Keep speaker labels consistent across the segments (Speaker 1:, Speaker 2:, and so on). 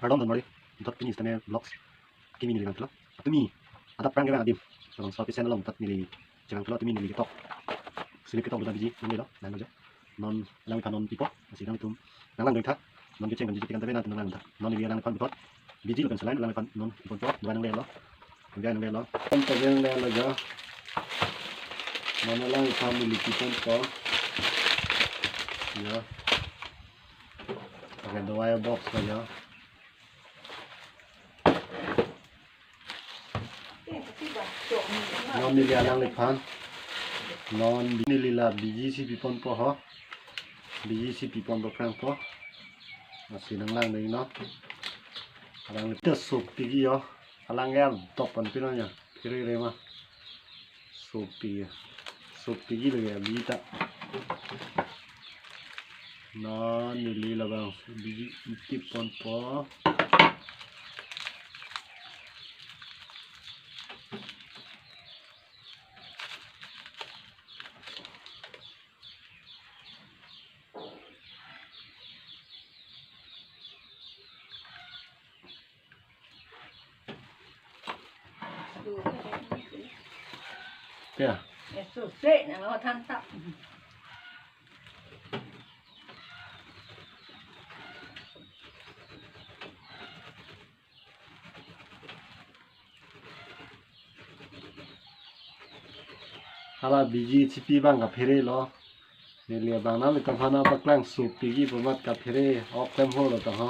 Speaker 1: pardon dan mari untuk ini istana vlogs kimi ni dengan atau mi ada perang dengan adim dalam satu channel untuk milih jangan keluar tu milih TikTok sini kita udah biji ini lah dan aja non lang kanon pipo masih lang itu lang lang kita non keceng kan jadi kan tapi nanti lang non ini lang kan betul biji kan selain lang kan non betul bukan lang lo bukan lang lo kan yang lang aja mana lang family kita ko ya pakai wire box aja non nili alang lepan non nili la biji si pipon po ho biji si pipon po kang po masih nang lang nih no alang itu sup pigi yo alang ya topan pinonya kiri rema sup pigi lo ya bita non nili la bang biji pipon po ya
Speaker 2: susah nak tangkap
Speaker 1: ala biji cipi bang ka phere lo nelia bang na ka phana paklang sup pigi bomat ka phere ok tem ho lo ta ha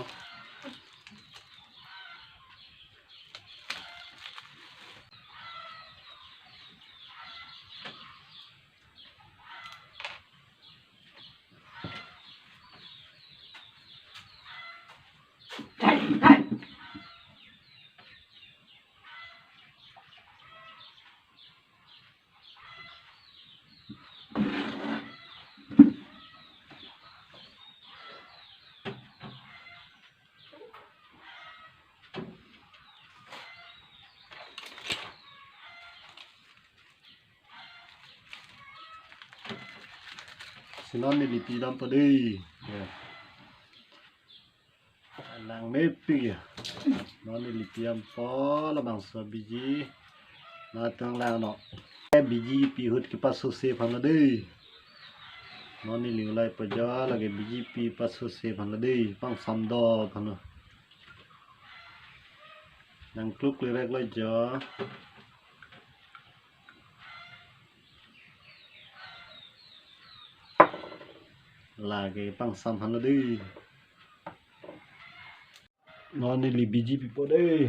Speaker 1: sinon ni lipi dam pa dei lang mepi ya non ni lipi am po la bang so biji na tang lang no biji pi hut ki pas se phang la dei non ni ling lai pa ja lage biji pi pas se phang la dei pang sam do phang no nang kluk le rek lai ja lagi pang sam phang la dei non ni li biji pi po dei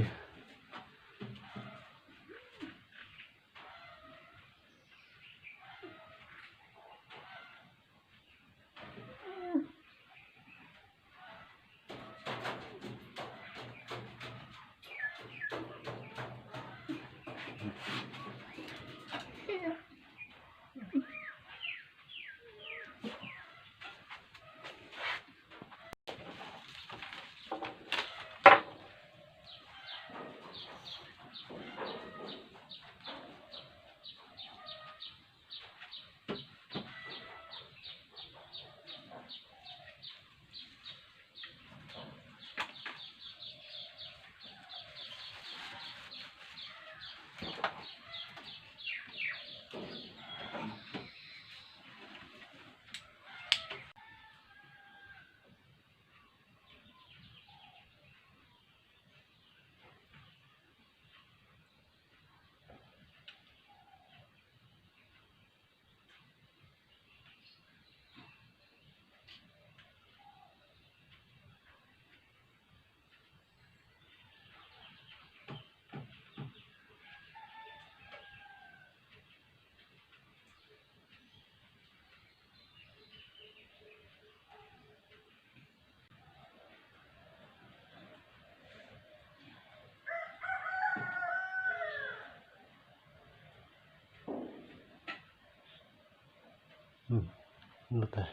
Speaker 1: Lu teh.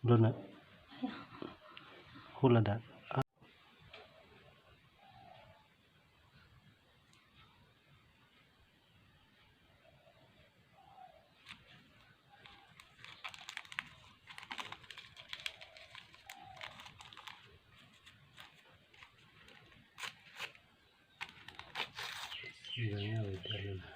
Speaker 1: Belum nak. Hula dah.
Speaker 3: Bilangnya udah lah.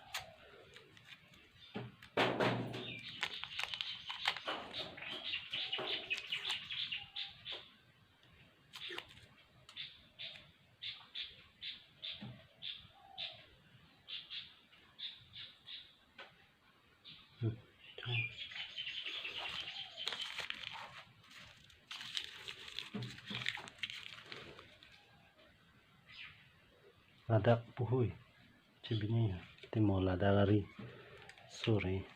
Speaker 3: Lada puhui cibininya kita mau lada lari sore